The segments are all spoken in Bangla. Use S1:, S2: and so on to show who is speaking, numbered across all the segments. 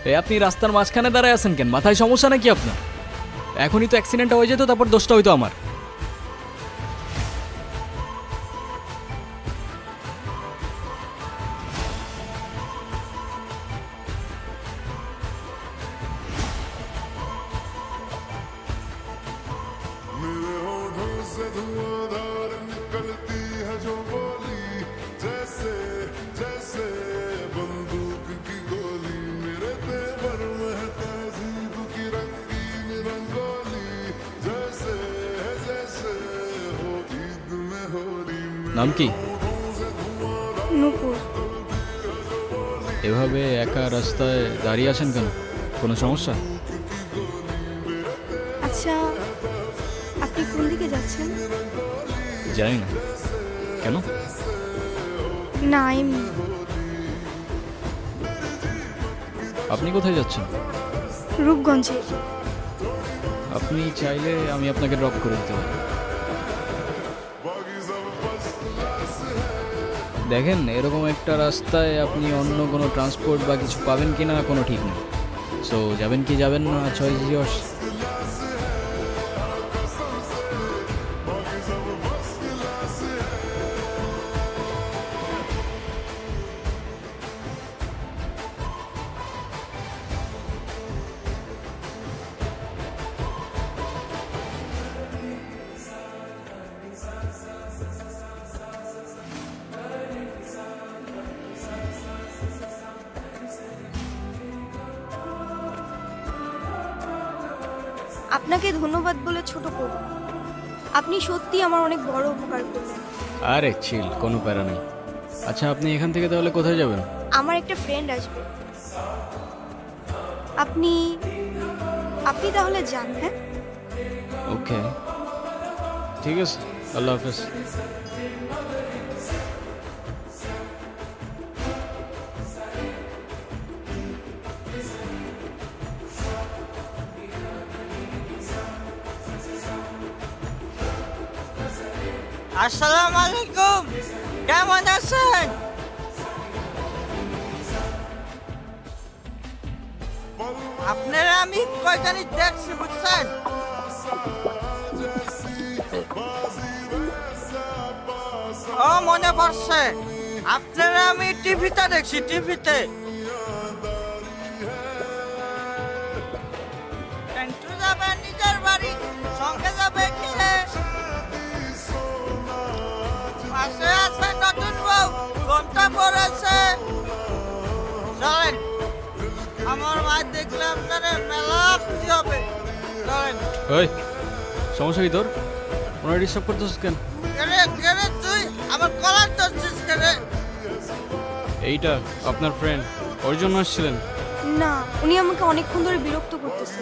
S1: এই আপনি রাস্তার মাঝখানে দাঁড়ায় আছেন কেন? মাথায় সমস্যা নাকি আপনার? এখনই তো অ্যাক্সিডেন্টটা হয়ে যেত, তারপর দোষটা হইতো আমার। নাম কি?
S2: নূপুর।
S1: এভাবে একা রাস্তায় দাঁড়িয়ে আছেন কেন? কোনো সমস্যা?
S2: আচ্ছা, আপনি কোন দিকে যাচ্ছেন?
S1: জানি না। কেন?
S2: না, এমনি।
S1: আপনি কোথায় যাচ্ছেন?
S2: রূপগঞ্জে।
S1: আপনি চাইলে আমি আপনাকে ড্রপ করে দিতে পারি। দেখেন, এরকম একটা রাস্তায় আপনি অন্য কোনো ট্রান্সপোর্ট বা কিছু পাবেন কি না কোনো ঠিক নেই। সো যাবেন কি যাবেন না, চয়েস ইজ ইয়ার্স।
S2: আপনাকে ধন্যবাদ বলে ছোট করব। আপনি সত্যি আমার অনেক বড় উপকার করলেন।
S1: আরে চিল, কোনো প্যারা নেই। আচ্ছা, আপনি এখান থেকে তাহলে কোথায় যাবেন?
S2: আমার একটা ফ্রেন্ড আসবে। আপনি আপনি তাহলে যান। হ্যাঁ,
S1: ওকে, ঠিক আছে, আল্লাহ হাফেজ।
S3: আসসালামু আলাইকুম, কেমন আছেন? আপনারা আমি কয়খানি দেখছি বুঝছেন? ও মনে পড়ছে, আপনারা আমি টিভিতে দেখছি, টিভিতে। একটু যাবেন নিজের বাড়ি, সঙ্গে যাবে কে? পাশে আছে নতুন বউ, ঘন্টা পড়েছে। চলেন, আমার মায়ের দেখলে আপনারা মেলা খুশি হবে। চলেন।
S1: ওই, সমস্যা কি তোর? ওনারা ডিস্টার্ব করতেছিস কেন?
S3: কেরে কেরে তুই আমার কলার ধরছিস কেরে?
S1: এইটা আপনার ফ্রেন্ড, ওর জন্য আসছিলেন?
S2: না, উনি আমাকে অনেকক্ষণ ধরে বিরক্ত করতেছে।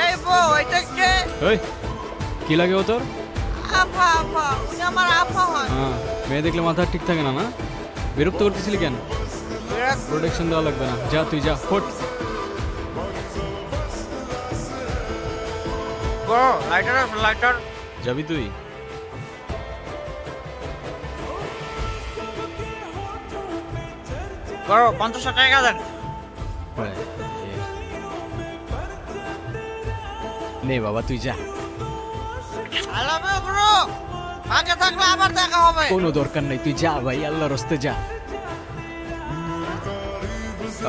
S3: এই বউ, এটা কে?
S1: ওই, কি লাগে ও তোর?
S3: আপা, আপা, উনি আমার আপা হয়।
S1: হ্যাঁ, মেয়ে দেখলে মাথা ঠিক থাকে না, না? বিরক্ত করতেছিলি কেন? প্রোটেকশন দেওয়া লাগবে না, যা তুই যা, ফোট।
S3: বড় লাইটার আছে, লাইটার।
S1: যাবি তুই?
S3: বড় 50 টাকা দেন।
S1: নে বাবা, তুই যা।
S3: I love you, bro. আগে থাকলে আবার দেখা হবে।
S1: কোনো দরকার নেই, তুই যা ভাই, আল্লাহর রাস্তে যা।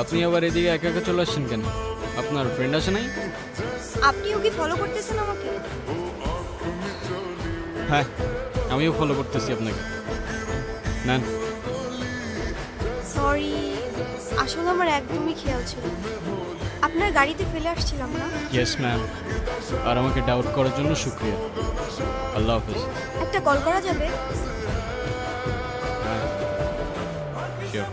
S1: আপনি আবার এদিকে একা একা চলে আসছেন কেন? আপনার ফ্রেন্ড আছে নাই?
S2: আপনিও কি ফলো করতেছেন আমাকে?
S1: হ্যাঁ, আমিও ফলো করতেছি আপনাকে। নেন।
S2: সরি, আসলে আমার একদমই খেয়াল ছিল না। আপনার গাড়িতে ফেলে আসছিলাম না?
S1: ইয়েস ম্যাম, আর আমাকে ডাউট করার জন্য শুক্রিয়া। আল্লাহ হাফেজ।
S2: একটা কল করা যাবে?
S1: হ্যাঁ, শিওর।